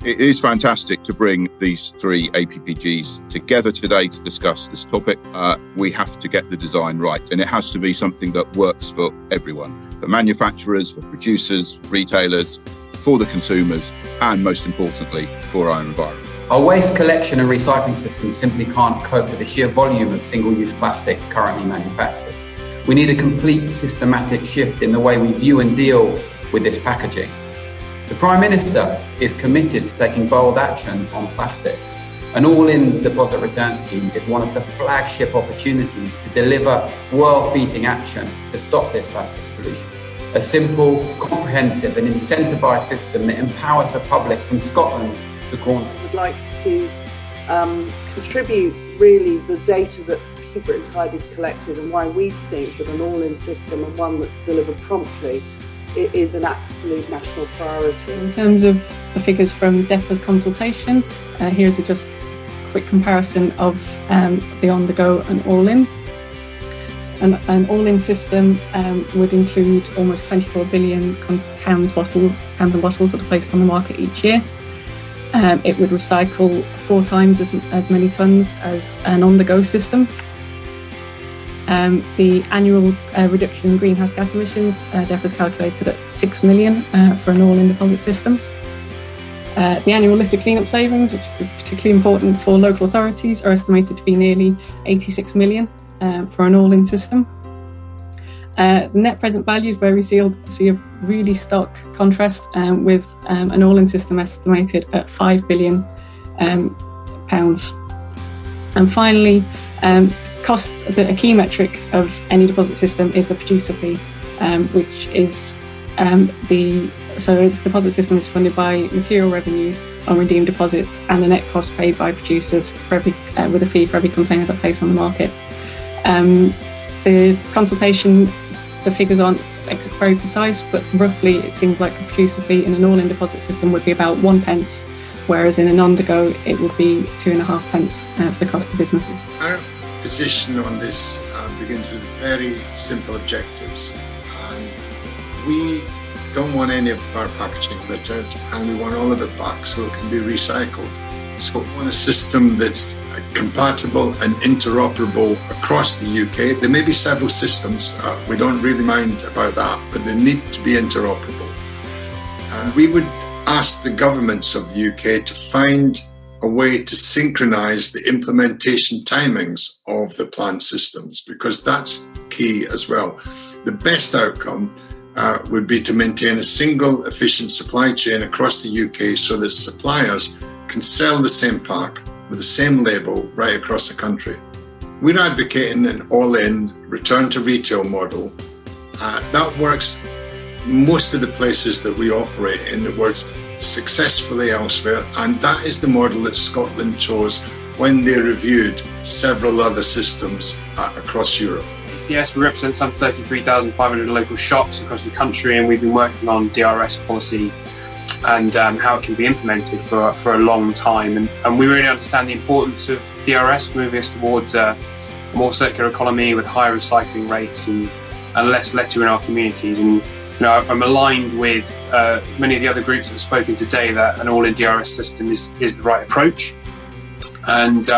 It is fantastic to bring these three APPGs together today to discuss this topic. We have to get the design right, and it has to be something that works for everyone, for manufacturers, for producers, retailers, for the consumers, and most importantly, for our environment. Our waste collection and recycling systems simply can't cope with the sheer volume of single-use plastics currently manufactured. We need a complete systematic shift in the way we view and deal with this packaging. The Prime Minister is committed to taking bold action on plastics. An all-in deposit return scheme is one of the flagship opportunities to deliver world-beating action to stop this plastic pollution. A simple, comprehensive and incentivised system that empowers the public from Scotland to Cornwall. I would like to contribute really the data that Keep Britain Tidy has collected and why we think that an all-in system and one that's delivered promptly it is an absolute national priority. In terms of the figures from DEFRA's consultation, here's just a quick comparison of the on-the-go and all-in. An all-in system would include almost 24 billion cans and bottles that are placed on the market each year. It would recycle 4 times as many tonnes as an on-the-go system. The annual reduction in greenhouse gas emissions, DEFRA is calculated at 6 million for an all-in deposit system. The annual litter clean-up savings, which are particularly important for local authorities, are estimated to be nearly 86 million for an all-in system. The net present values where we see a really stark contrast with an all-in system estimated at £5 billion. And finally, cost, a key metric of any deposit system is the producer fee, which is its deposit system is funded by material revenues on redeemed deposits and the net cost paid by producers for with a fee for every container that placed on the market. The consultation, the figures aren't very precise, but roughly it seems like a producer fee in an all-in deposit system would be about 1 pence, whereas in an on-the-go it would be 2.5 pence for the cost to businesses. Our position on this begins with very simple objectives. We don't want any of our packaging littered, and we want all of it back so it can be recycled. So we want a system that's compatible and interoperable across the UK. There may be several systems, we don't really mind about that, but they need to be interoperable. And we would ask the governments of the UK to find a way to synchronise the implementation timings of the planned systems, because that's key as well. The best outcome would be to maintain a single efficient supply chain across the UK so that suppliers can sell the same pack with the same label right across the country. We're advocating an all-in return to retail model. That works most of the places that we operate in. It works successfully elsewhere, and that is the model that Scotland chose when they reviewed several other systems across Europe. Yes, we represent some 33,500 local shops across the country, and we've been working on DRS policy and how it can be implemented for a long time. And we really understand the importance of DRS moving us towards a more circular economy with higher recycling rates and less litter in our communities. And I'm aligned with many of the other groups that have spoken today that an all-in DRS system is the right approach. And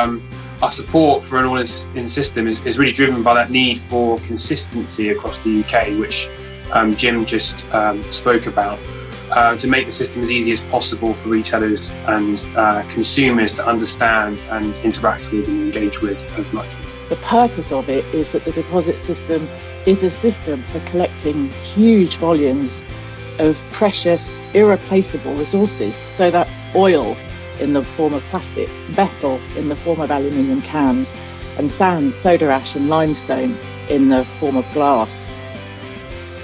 our support for an all-in system is really driven by that need for consistency across the UK, which Jim just spoke about, to make the system as easy as possible for retailers and consumers to understand and interact with and engage with as much. The purpose of it is that the deposit system is a system for collecting huge volumes of precious, irreplaceable resources. So that's oil in the form of plastic, metal in the form of aluminium cans, and sand, soda ash and limestone in the form of glass.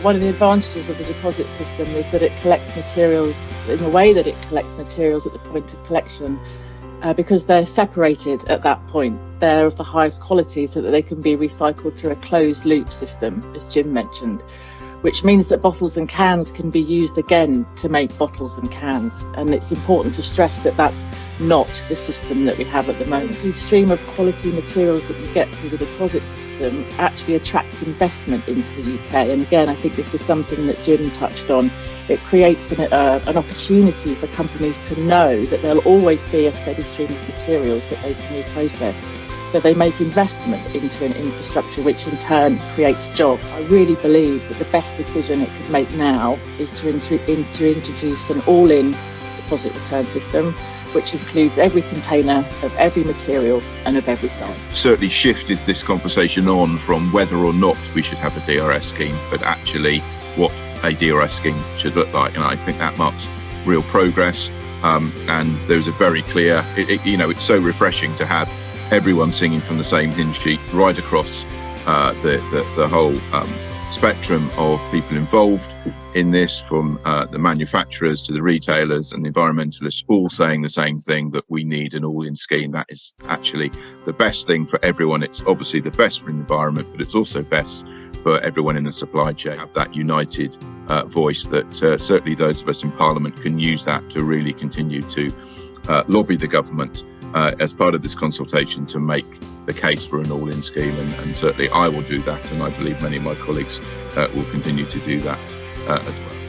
One of the advantages of the deposit system is that it collects materials in the way that it collects materials at the point of collection, because they're separated at that point. They're of the highest quality so that they can be recycled through a closed loop system, as Jim mentioned, which means that bottles and cans can be used again to make bottles and cans. And it's important to stress that that's not the system that we have at the moment. The stream of quality materials that we get through the deposit system actually attracts investment into the UK. And again, I think this is something that Jim touched on It creates an opportunity for companies to know that there'll always be a steady stream of materials that they can reprocess. So they make investment into an infrastructure, which in turn creates jobs. I really believe that the best decision it could make now is to introduce an all-in deposit return system, which includes every container of every material and of every size. Certainly shifted this conversation on from whether or not we should have a DRS scheme, but actually what a DRS scheme should look like. And I think that marks real progress. And there's a very clear, it's so refreshing to have everyone singing from the same hymn sheet right across the whole spectrum of people involved in this, from the manufacturers to the retailers and the environmentalists, all saying the same thing, that we need an all-in scheme. That is actually the best thing for everyone. It's obviously the best for the environment, but it's also best for everyone in the supply chain. Have that united voice that certainly those of us in Parliament can use that to really continue to lobby the government as part of this consultation to make the case for an all-in scheme, and certainly I will do that, and I believe many of my colleagues will continue to do that as well.